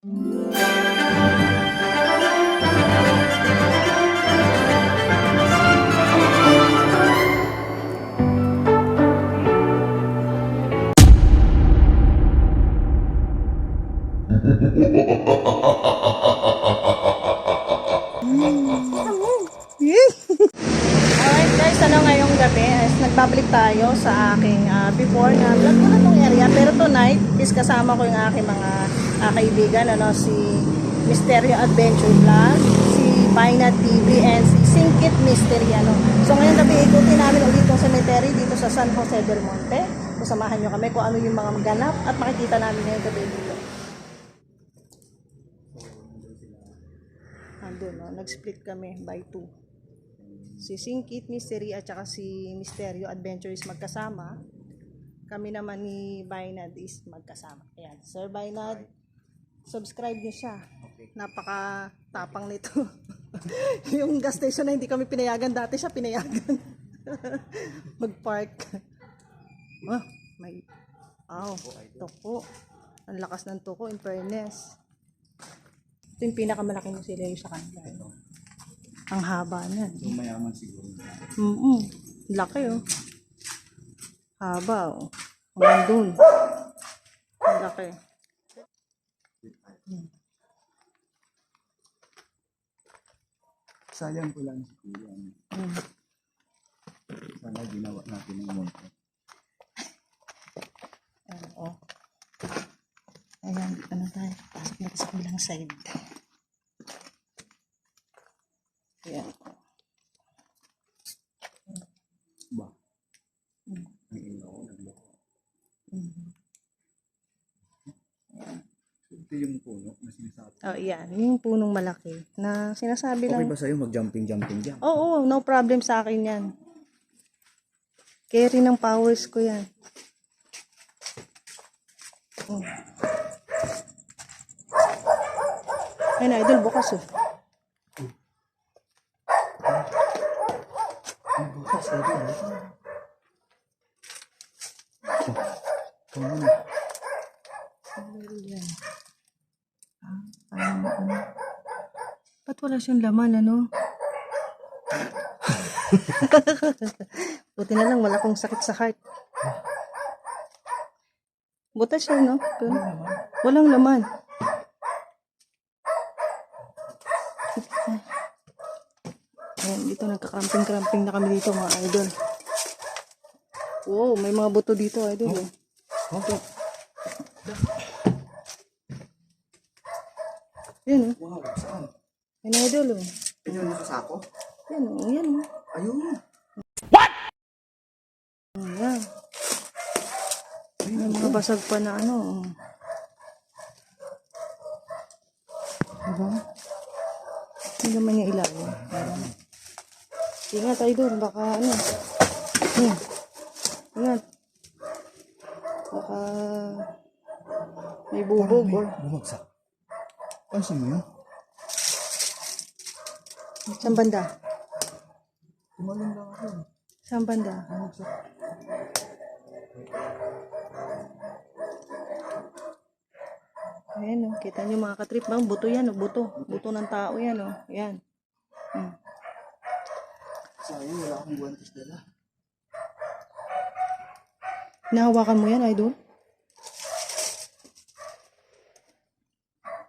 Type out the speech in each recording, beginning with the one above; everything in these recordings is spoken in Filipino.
Alright guys, ngayong gabi is nagbabalik tayo sa aking before na vlog ko na tong area, pero tonight is kasama ko yung aking mga kaibigan, si Mysterio Adventure Vlog, si Paina TV, and si Singkit Mystery. So ngayong gabi ikutin namin ulit yung cemetery dito sa San Jose del Monte. So samahan nyo kami kung ano yung mga ganap at makikita namin ngayong gabi dito. Andun, nag-split kami by 2. Si Singkit Mystery at saka si Mysterio Adventures magkasama. Kami naman ni Bainad is magkasama. Ayan, Sir Bainad, subscribe niyo siya. Napaka-tapang nito. Yung gas station na hindi kami pinayagan, dati siya pinayagan. Mag-park. May tuko. Ang lakas ng tuko, in fairness. Ito yung pinakamalaking musilyo sa kanila. Ang haba niyan. So, mayaman siguro. Laki Haba Hanggang dun. Ang laki. Sayang ko lang siguro. Sana ginawa natin ng monte. Ayan, dito na tayo. Pasok na sa kabilang side. Ayan. Ba? Ang ilaw, nagloko. So, ito yung puno na sinasabi. Yan. Yung punong malaki na sinasabi Okay lang. ba sa'yo mag-jumping dyan? Oo, no problem sa akin yan. Carry ng powers ko yan. Ayun, idol, bukas Ang bukas na rin. Ano na? Ba't wala siyang laman, Buti na lang, wala kong sakit sa heart. Butas siya, Walang laman. Ayan, dito nagka-cramping na kami dito, mga idol. Wow, may mga buto dito, idol. Yan, Wow, saan? Yan, idol, Yan yung nakasako? Yan, Ayun. Ayan. May mga basag pa na Diba? Hindi naman yung ilalim. Ingat tayo doon. Baka Ingat. Baka may bubog or... Bumagsak. Pansin mo yun? Saan banda? Tumalun lang ako. Saan banda? Bumagsak. Ayan, kita nyo mga katrip. Bang, buto yan, buto. Buto ng tao yan, Ayan. Sayang, wala akong guwantes dala. Nahawakan mo yan, idol?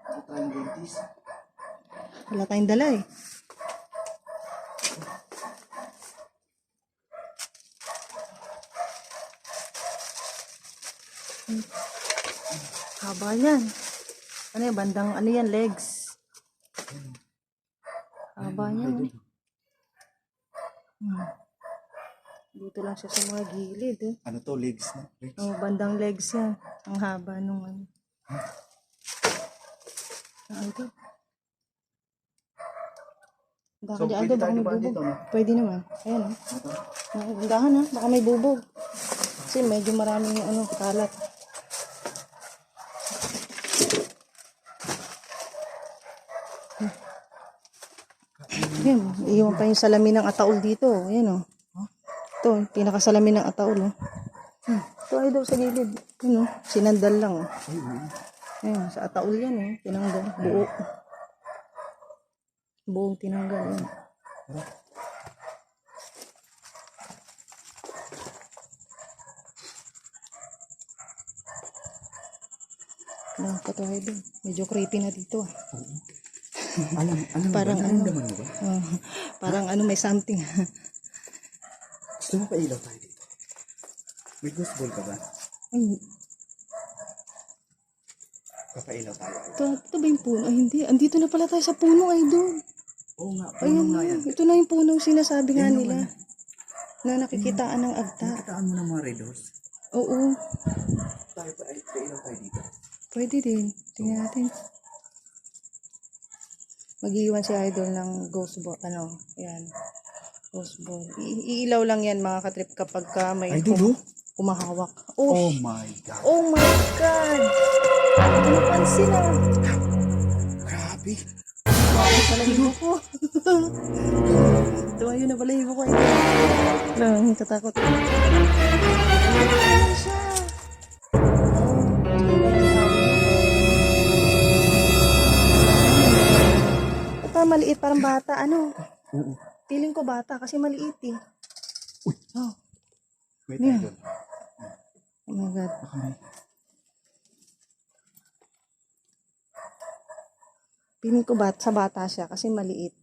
Wala tayong guwantes. Wala tayong dala, Haba yan. Bandang yan, legs. Haba yan. Dito lang siya sa mga gilid, Ano to, legs na? Legs. Bandang legs yan. Ang haba nung ito. So, pwede tayo ba dito, no? Pwede naman. Ayan, Dahan, baka may bubog. Kasi medyo maraming kalat. Yan, iwan pa yung salamin ng ataol dito. Ayan, Ito, pinakasalamin ng ataol, Ito, idol, sa gilid. Sinandal lang, Ayan, sa ataul yan eh. Tinanggal. Buo. Buong tinanggal. Ayan. Nakakatawa din. Medyo creepy na dito ah. Alam Parang ba? ano. Naman mo ba? Parang ano may something. Gusto mo pa ilaw tayo dito? May ghost ball ka ba? Ay, Papailaw tayo. ito ba yung puno? Ay, hindi. Andito na pala tayo sa puno, idol. Oo nga, Ayun puno nga na. yan. Ito na yung puno sinasabi nga Yan nila. Na nakikitaan ng agta. Nakitaan mo ng mga red doors. Oo. Tayo pa, pailaw tayo dito. Pwede din. Tingnan natin. Mag-iwan si idol ng ghost ball. Ano? Ayan. Ghost ball. Iilaw lang yan mga katrip kapag ka may Idol, oh. kumahawak. Oh my God. Oh my God! Hindi ko napansin ah. Grabe. Balahibo ko. Tumayo na balahibo ko. Lang, katakot. Ano siya? Ito maliit parang bata. Ano? Oo. Feeling ko bata kasi maliit eh. Uy. Oh, Wait, Yeah. idol. oh my God. Baka may... Feeling ko sa bata siya kasi maliit.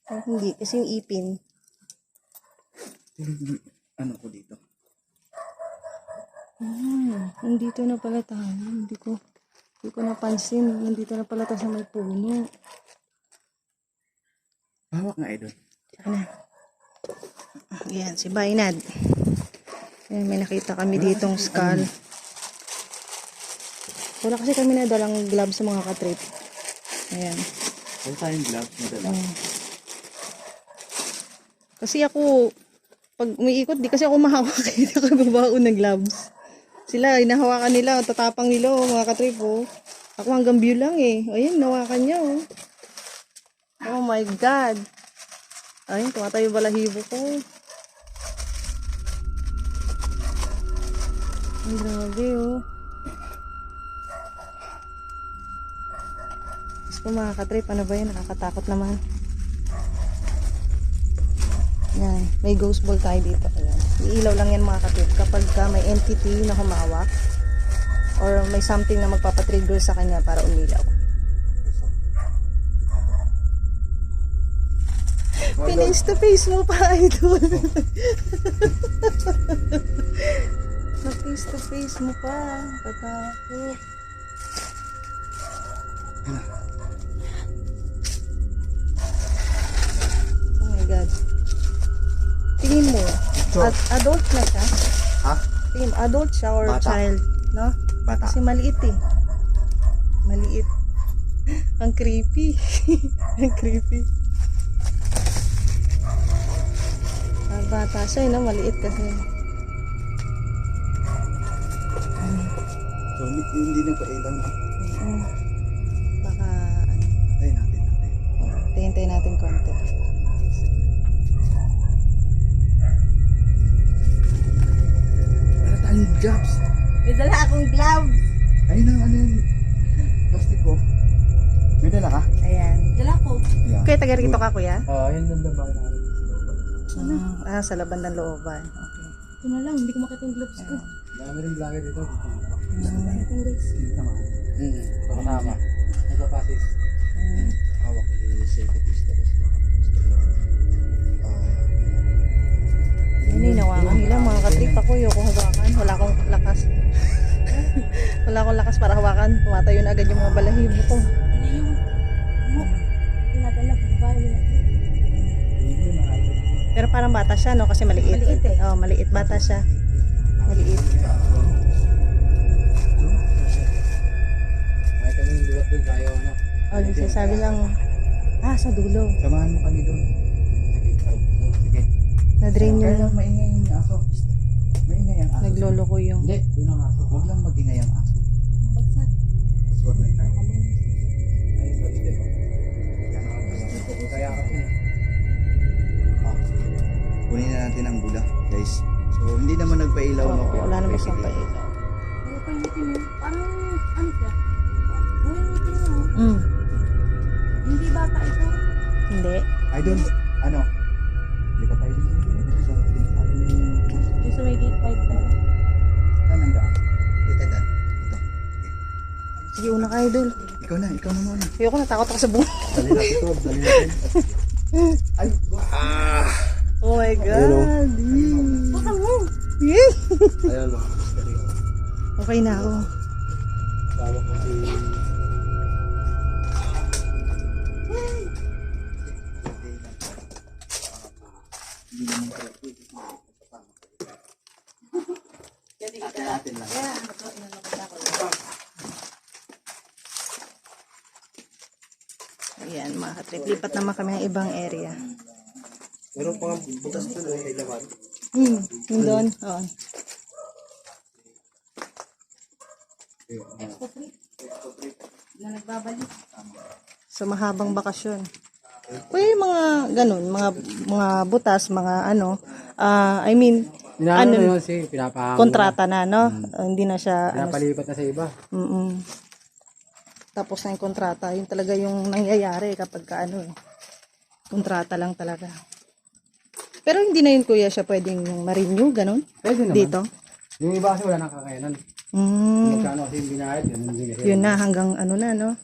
Ay, hindi. Kasi yung ipin. Ano ko dito? Nandito na pala tayo. Hindi ko napansin. Nandito na pala tayo sa may puno. Hawak nga, idol. Saka na. Ayan, si Bainad. Ayan, may nakita kami ditong skull. Wala kasi kami na dalang gloves sa mga katrip. Ayan. Wala tayong gloves na dala. Kasi ako, pag umiikot, di kasi ako mahawak. Hindi ako babaon ng gloves. Sila, hinahawakan nila, tatapang nila, oh, mga katrip, oh. Ako hanggang view lang, eh. Ayan, nawakan niya, oh. Oh my God. Ayun, tumatayo balahibo ko. Ang grabe, oh. Tapos po mga katrip, ano ba yun? Nakakatakot naman. Yan, may ghost ball tayo dito. Ayan. Iilaw lang yan mga katrip kapag may entity na humawak or may something na magpapatrigger sa kanya para umilaw. Face to face mo pa, idol. Na face to face mo pa. Katakot. Oh my God. Tingin mo, adult na siya? Ha? Tingin mo, adult siya or Bata. child? No? Bata. Kasi maliit eh. Maliit. Ang creepy. Ang creepy. Bata siya, no? Maliit kasi. So, hindi na pailaw na. Baka, ano, Tayo natin. hintay natin konti. Wala tayong gloves. May dala akong gloves. Ayun ang ano yung plastic ko. May dala ka? Ayan. Dala ko. Yeah. Kuya, taga rito ka, kuya? Ayun lang ba namin sa looban. Sa laban ng looban. Okay. Ito na lang, hindi ko makita yung gloves ko. Dami rin vlogger dito. Guys. Dito naman. Kasama. Nagpapasis. Hawak ko yung safety stories. Yan yung nawakan nila. Mga katrip ako, yung hawakan. Wala akong lakas. Wala akong lakas para hawakan. Tumatayo na agad yung mga balahibo ko. Ano yung tinatanap, babae nila. Pero parang bata siya, no? Kasi maliit. Maliit eh. Oo, maliit. Bata siya. Maliit. May kami yung duwat doon. Kaya ano. O, yung sinasabi lang, sa dulo. Samahan mo kami doon. Sige. Na-drain Kaya yung lang maingay yung aso. Maingay ang aso. naglolo ko yung... Hindi, yun ang aso. Huwag lang magingay ang aso. Bagsak. Tapos huwag lang tayo. Ay, sorry, Debo. Kaya kasi. Sige. Kunin na natin ang bula, guys. So, hindi naman nagpailaw, no? Wala naman siyang pailaw. Ano pa ngiti mo. Parang, ano siya? Buhay ngiti mo. Mm. Hindi bata ito. Hindi. Ay, doon. Ano? Lipat tayo din. Sa tinatabi ni... Yung sa may gate 5 tayo. Saan ang daan? Ito, daan. Ito. Sige, una ka, idol. Ikaw na muna. Ayoko, natakot ako sa bunga. Dali natin ito, dali natin. Ay, Oh my God. Baka mo! Yeah. ayan mga misteryo. Okay na ako. Tama ko si... Hindi naman kayo pwede. Natin lang. Ayan, mga katrip. Lipat naman kami ng ibang area. Meron pang butas doon ay laman. Yung doon. Oo. Na nagbabalik. Sa mahabang bakasyon. Uy, mga ganun, mga butas, mga ano, I mean, Ano ano, yun si pinapahangin. kontrata na, no? Hindi na siya, ano, Pinapalipat na sa iba. tapos na yung kontrata. Yun talaga yung nangyayari kapag ka, ano, kontrata lang talaga. Pero hindi na yun, kuya, siya pwedeng ma-renew, ganun? Pwede naman. Dito? Yung iba kasi wala nang kakayanan. Magkano kasi yung binayad, yun hindi kasi. Yun na, hanggang ano na, no?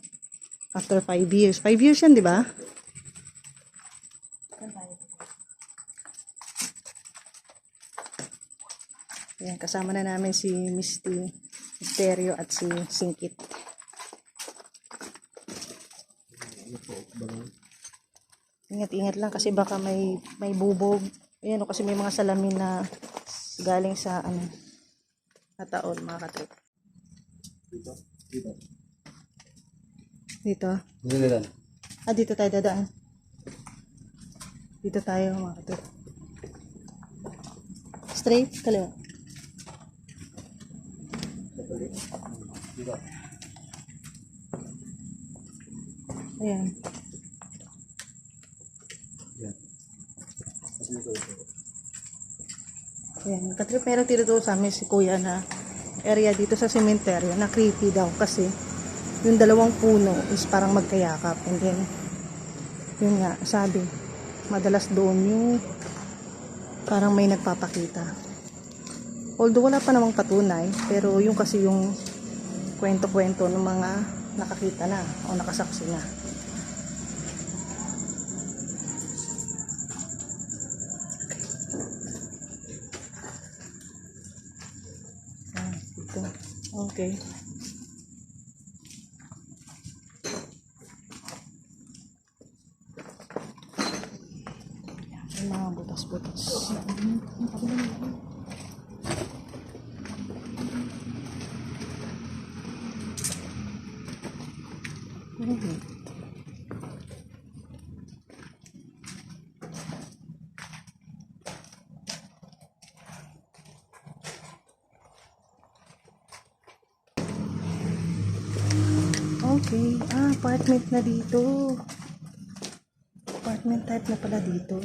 After 5 years. 5 years yan, di ba? Ayan, kasama na namin si Misty, Misterio at si Singkit. Ingat-ingat lang kasi baka may bubog. Ayan, o, kasi may mga salamin na galing sa ano, nataon, mga katrip. Dito. Dito. Dito. Ah, dito tayo dadaan. Dito tayo, mga katrip. Straight, kaliwa. Dito. Ayan. Yan. Kasi dito. Ayan. Katrip, meron tinuturo sa amin si kuya na area dito sa cemetery na creepy daw kasi yung dalawang puno is parang magkayakap. And then, yun nga, sabi, madalas doon yung parang may nagpapakita. Although wala pa namang patunay, pero yung kasi yung kwento-kwento ng mga nakakita na o nakasaksi na. Ito. Okay. May mga butas-butas. Okay. Ah, apartment na dito. Apartment type na pala dito.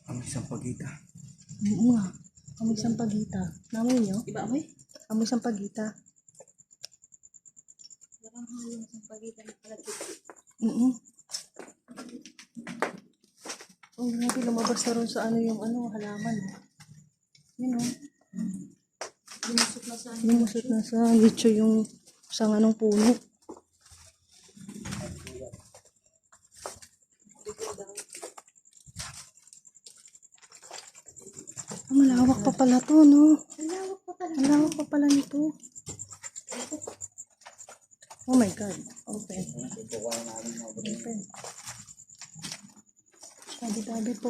Ang isang pagita. Oo nga. Amoy sampagita. Namoy nyo? Iba mo eh. Amoy sampagita. Parang halong sa pagitan ng palagit. Oh, grabe, lumabas na rin sa ano yung ano, halaman. Yun o. Lumusot na sa Lumusot na sa litso yung sanga ng puno. Ah, malawak pa pala to, no? Malawak pa pala. Malawak pa pala nito. Oh my God. Open. Open. Tabi-tabi po.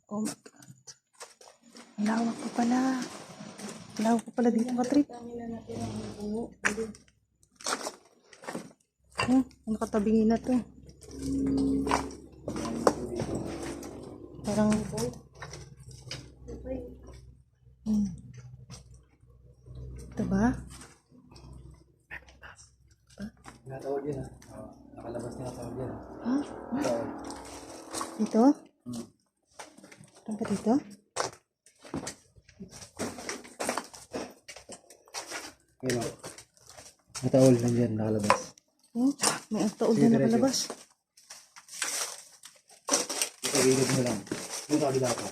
Oh my God. Malawak pa pala. Malawak pa pala dito, Katrip. Oh, nakatabingin na to. Parang ito ba? Lalabas niya sa yan. Ha? Oo. Dito? Hmm. Saan pa dito? Ayun o. Nataol lang dyan, nakalabas. Oh, may taol Sige, na diretso. nakalabas. Ito, gilid mo lang. Dito, kabila pa.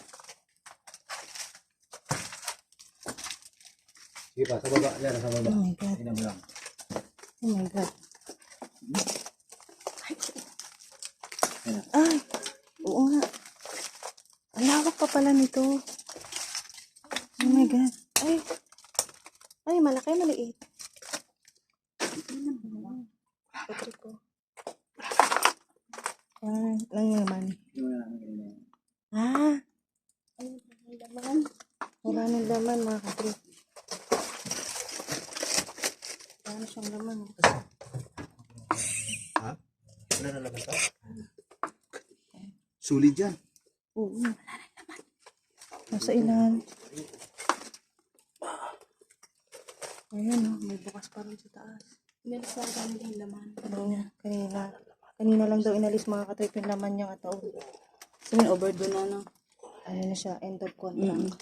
Sige pa, sa baba. Yan, sa baba. Oh my God. Tingnan mo lang. Oh my God. Ayan. Ay! Oo nga. Ang lawak pa pala nito. Oh my God. Ay! Ay, malaki, maliit. Patrick ko. Ay, lang yung laman. Ah! Wala nang laman, mga katrip. Wala na siyang laman. Ha? Wala na laban to? Sulit dyan. Oo, wala nang laman. Nasa ilan. Ayan, oh, may bukas pa rin sa taas. Inalis na kami yung laman. Kanina lang daw inalis mga katrip yung laman niyang ataw. Sabihin, overdue na, no? Ano na siya, end of contract.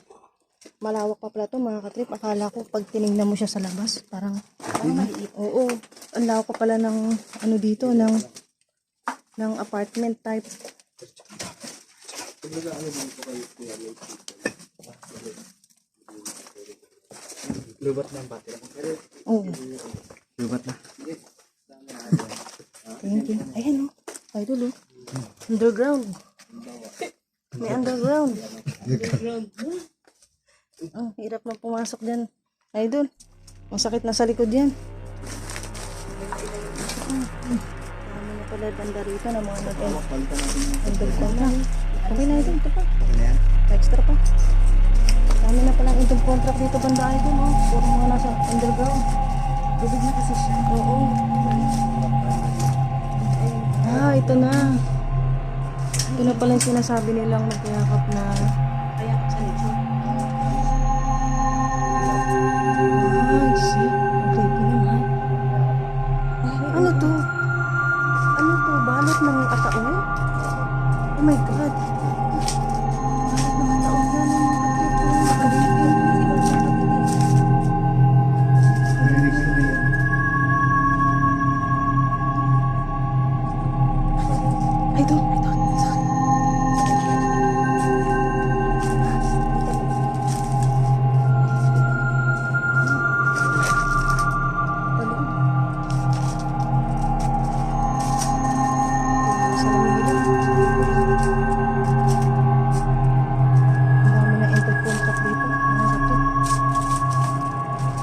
Malawak pa pala to mga katrip. Akala ko pag tinignan mo siya sa labas, parang maliit. Oo, ang lawak pa pala ng ano dito, ng apartment type. Lubat na yung battery. Oo, Lubat na. thank you. Ayan oh, idol oh. Underground. May underground. Oh, hirap na pumasok dyan. Idol, masakit na sa likod yan. Dami na pala banda rito na mga nag-underground. Okay na idol, ito pa. Okay na yan? Extra pa. Dami na pala yung contract dito banda idol. Oh. Puro mga nasa underground. Bubig na kasi siya. Oo. Ah, ito na. Ito na pala yung sinasabi nilang magyakap na Kaya sa nicho. ay, shit. Okay, naman. Ano to? Ano to? Balot ng ataon? Oh my God. Balot ng ataon yan. Narinig ko na yan. Ay, ito. Ay, ito. Sakit. Talon. Sa lamigin. Ang dami na enter contract dito. Ano ba ito?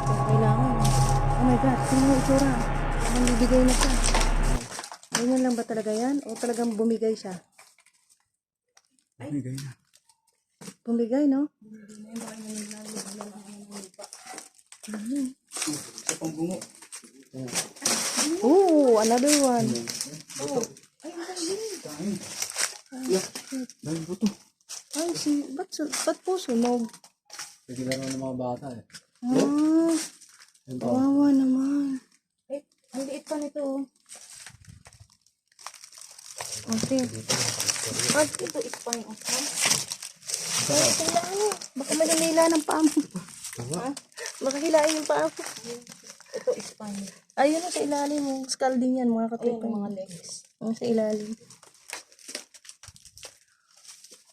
Kaya kailangan. Oh my God, sino yung itsura? Ang bibigay na siya. Ganyan lang ba talaga yan? O talagang bumigay siya? Bigay na. Bumigay, no? Sa pambungo. Oh, another one. Dahil po to. Ay, ba't po sunog? Pwede laro ng mga bata eh. Ah, Yan pa. kawawa naman. Eh, ang liit pa nito. Oh. Okay. Pag ito is fine. Okay? Ay, tingnan mo. Baka malinila ng paa mo. Ha? Baka hilain yung paa mo. Ito is fine. Ayun na sa ilalim mo. Scalding yan, mga Ayun katripan. ang mga legs. Sa ilalim.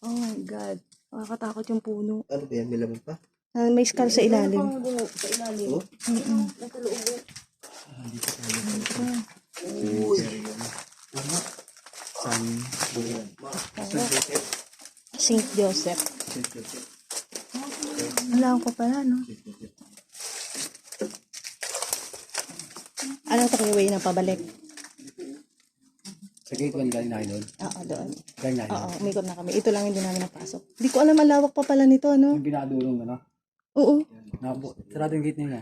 Oh my God. Nakakatakot yung puno. Ano ba yan? May laman pa? Ah, may skull sa ilalim. Pang dulo sa ilalim. Oh? Nasa loob. Uy. Tama. San Buyan. St. Joseph. Wala ko pala, no? Ano ito kayo way na pabalik? Sa gate 1 galing na kayo doon? Oo, doon. Galing na kayo? Oo, umikot na kami. Ito lang hindi namin napasok. Hindi ko alam, malawak pa pala nito, ano? Yung pinakadulong ano? Oo. Sarado yung gate niya.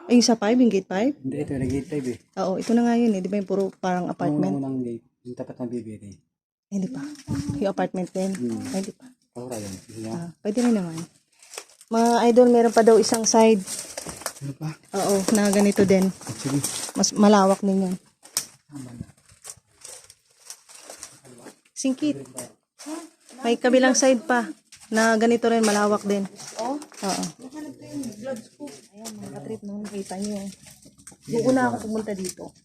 Ay, sa 5, yung gate 5? Hindi, ito yung gate 5 eh. Oo, ito na nga yun eh. Di ba yung puro parang apartment? Unang gate. Yung tapat ng BBT. Hindi pa. Yung apartment din. Ay, hindi pa. Pakura yun. Gusto niya? Pwede rin naman. Mga idol, meron pa daw isang side. Ano pa? Oo, na ganito din. Sige. Mas malawak din yan. Singkit. May kabilang side pa na ganito rin, malawak din. Oh, Oo. nakalap ko yung vlogs ko. Ayan, mga katrip, no, nakita nyo. Doon na ako pumunta dito.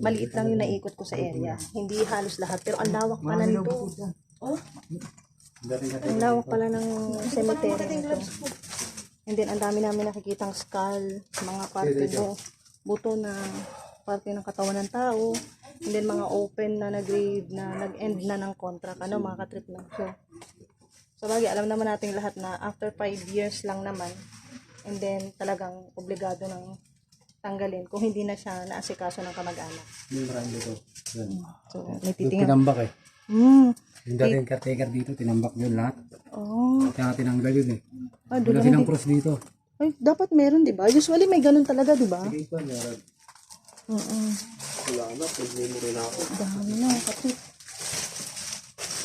Maliit lang yung naikot ko sa area. Hindi halos lahat, pero ang lawak pala nito. Oh, Ang lawak pala ng cemetery nito. And then, ang dami namin nakikitang skull, mga parte mo, buto na parte ng katawan ng tao. And then, mga open na nag-grave na nag-end na ng contract. Ano, mga katrip na. So bagay, alam naman natin lahat na after 5 years lang naman, and then talagang obligado ng tanggalin kung hindi na siya naasikaso ng kamag-anak. Yung marami dito. Yan. So, may Yung titingnan. tinambak eh. Hmm. Yung dating caretaker dito, tinambak yun lahat. Oh. Kaya tinanggal yun eh. Doon Wala lang silang hindi. cross dito. Ay, dapat meron, di ba? Usually may ganun talaga, di ba? Sige, ito, meron. Wala na, rin ako. Dami na, kapit.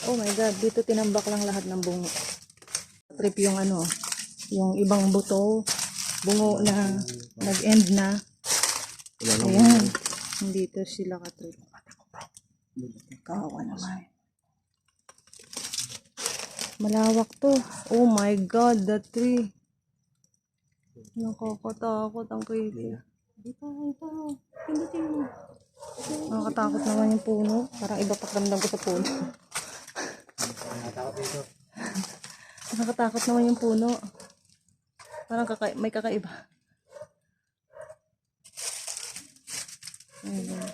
Oh my God, dito tinambak lang lahat ng bungo. Trip yung ano, yung ibang buto, bungo na nag-end na. Ayan, dito sila katrip. Kawa naman. Malawak to. Oh my God, that tree. Nakakatakot ang creepy. Dito. Pindutin mo. Nakakatakot naman yung puno. Parang iba pakiramdam ko sa puno. Natakot dito. Nakakatakot naman yung puno. Parang may kakaiba. Ayan.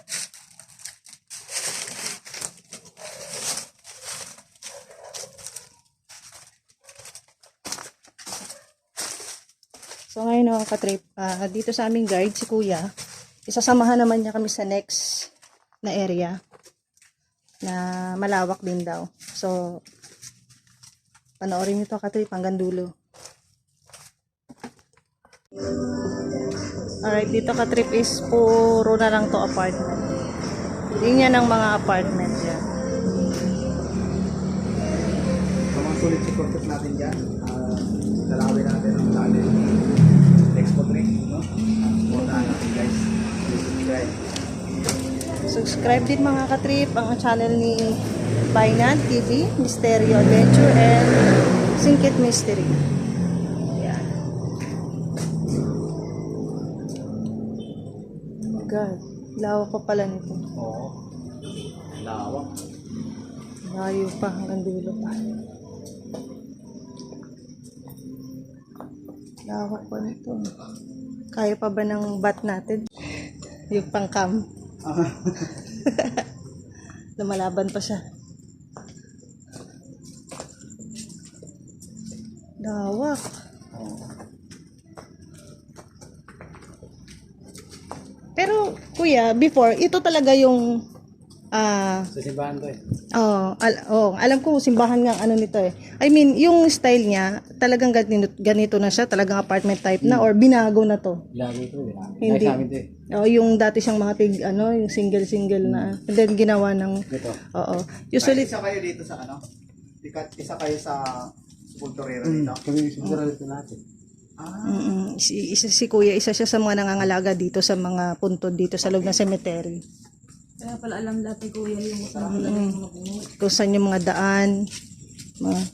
So ngayon mga katrip, dito sa aming guide, si Kuya, isasamahan naman niya kami sa next na area na malawak din daw. So, panoorin nyo to katrip hanggang dulo. Alright, dito katrip is puro na lang to apartment. Linya ng mga apartment yan. Sa mga sulit support natin dyan, dalawin natin ang lalim. Export rin, no? Puntaan natin guys. Subscribe. Subscribe din mga katrip ang channel ni Bainat TV, Mysterio Adventure, and Singkit Mystery. Yan. Oh my God, lawak pa pala nito. Oo. Lawak. Layo pa hanggang dulo pa. Lawak pa nito. Kaya pa ba ng bat natin? Yung pangkam. Lumalaban pa siya. Lawak. Pero, kuya, before, ito talaga yung Sa simbahan to eh. alam ko simbahan nga ano nito eh. I mean, yung style niya, talagang ganito na siya, talagang apartment type na or binago na to. Lago ito eh. Hindi. Ay, sa amin to eh. Yung dati siyang mga yung single na. And then ginawa ng Ito. Usually Isa kayo dito sa ano? Isa kayo sa Puntorero dito? Kami yung siguro dito natin. isa si Kuya, isa siya sa mga nangangalaga dito sa mga puntod dito sa loob ng cemetery. kaya pala alam dati kuya yung saan talaga yung mga puno. Kung saan yung mga daan.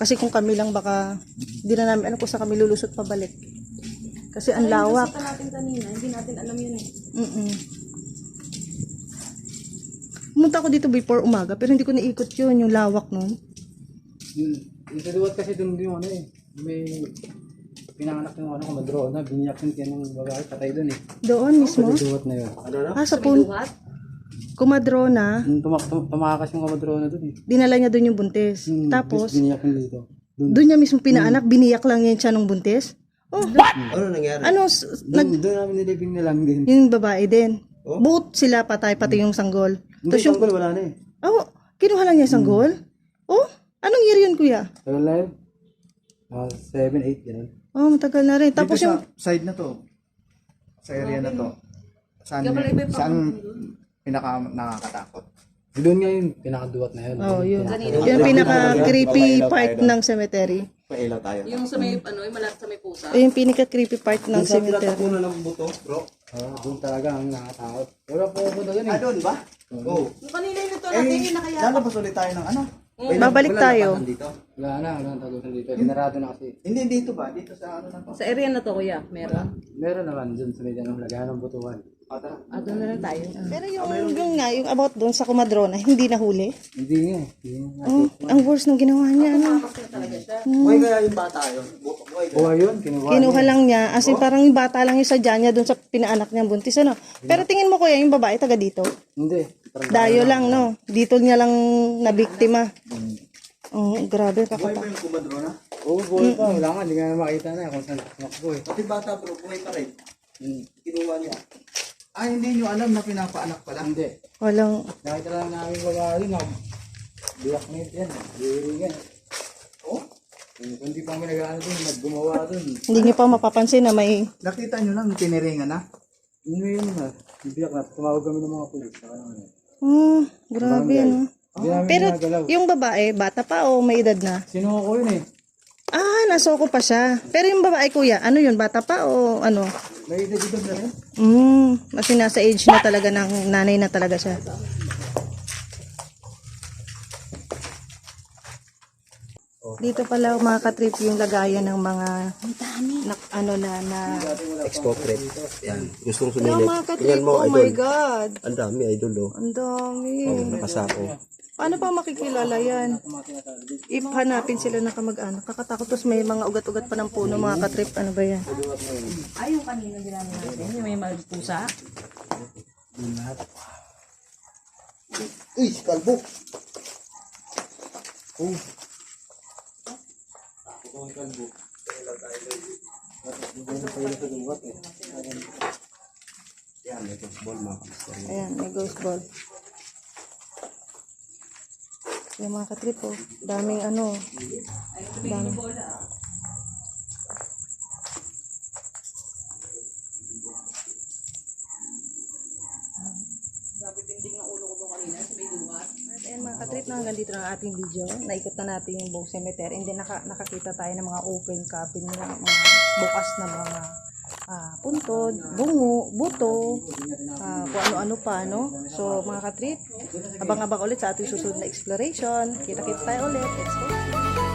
Kasi kung kami lang baka di na namin kung saan kami lulusot pabalik. Kasi ang lawak. Kasi natin kanina, hindi natin alam yun eh. Pumunta ako dito before umaga pero hindi ko naikot yun, yung lawak nun. Yung sa duwat kasi doon yung ano eh. May pinanganak yung ano, kumadrona, binyak yung ng babae, patay doon eh. Doon mismo? Sa duwat na yun. Sa kumadrona, Tumakas yung kumadrona doon eh. dinala niya doon yung buntis. Tapos, Binyak yung dito. doon niya mismo pinaanak, biniyak lang niya siya ng buntis. Oh, Ano nangyari? Doon namin nilibing na lang din. yung babae din. Both sila patay, pati yung sanggol. Hindi, Tapos yung, sanggol wala na eh. kinuha lang niya yung sanggol? Oh, anong year yun, kuya? Tagal na yun. 7, 8, gano'n. Oh, matagal na rin. Tapos Dito yung, sa side na to. Sa area na to. Saan pinaka nakakatakot? Doon nga yun, pinakaduwat na yun. yun. Yung pinaka-creepy part ng cemetery. Pailaw tayo. Yung sa may, malapit sa may pusa. Yung pinaka-creepy part ng cemetery. ng buto, bro. Doon talaga ang nakakatakot. Wala po ako doon eh. Doon ba? Oo. Yung kanina yung ito natin, yung nakaya. Lalabas ulit tayo ng ano? Babalik wala tayo. labasan dito. Wala na tagusan dito. Sinarado na kasi. Hindi dito ba? Dito sa ano na to? Sa area na to, kuya, meron. Meron naman dun sa medyo ng lagayan ng butuhan. Tara. Doon na lang tayo. Pero yung nga, yung about doon sa Comadrona, hindi nahuli. Hindi nga. Hindi nga. Ang worst ng ginawa niya, ano. Buhay kaya yung bata yun. Buhay kaya. Buhay yun, kinuha. Kinuha lang niya, as in parang yung bata lang yung sadya niya doon sa pinaanak niyang buntis, ano. Pero tingin mo kuya, yung babae taga dito. Hindi. Dayo lang, no. Dito niya lang nabiktima. Oh, grabe, Buhay kakata. pa yung kumadrona. Oo, buhay pa. Wala nga, hindi nga makita na kung saan tumakbo eh. Pati bata bro, buhay pa rin. Kinuha niya. Ah, hindi nyo alam na pinapaanak pala. Hindi. Walang, Nakita lang namin babae na blackmail yan. Biro yan. Oh? Kung di pa kami nag-ano dun, naggumawa dun. hindi niyo pa mapapansin na may, Nakita nyo lang, tiniringan na. Ano yun na? Biyak na, tumawag kami ng mga pulis. grabe, no. Hindi namin Pero ginagalaw. yung babae, bata pa o may edad na? Sinuha ko yun eh. Ah, nasoko pa siya. Pero yung babae kuya, ano yun, bata pa o ano? May edad na rin. Kasi nasa age na talaga ng nanay na talaga siya. Dito pala mga katrip yung lagayan ng mga ano na Expo prep. Yan. Gustong yung sumilip. mga katrip, Tingnan mo, oh my idol. god, Ang dami, idol, oh. ang dami. Nakasako. Paano pa makikilala yan? If hanapin sila ng kamag-anak, kakatakot, tapos may mga ugat-ugat pa ng puno mga katrip, ano ba yan? Ay, yung kanina ginamit natin, yung may magpusa. Uy, kalbo. Yan, may football, mga kapister. Ayan, may ghost ball. Yung mga katrip, oh. Daming ano. Daming. Ayan mga katrip, na hanggang dito na ang ating video. Naikot na natin yung buong cemetery. And then nakakita tayo ng mga open cabin nila, mga bukas na mga puntod, bungo, buto, kung ano-ano pa, no? So, mga katrip, abang-abang ulit sa ating susunod na exploration. Kita-kita tayo ulit. Let's go!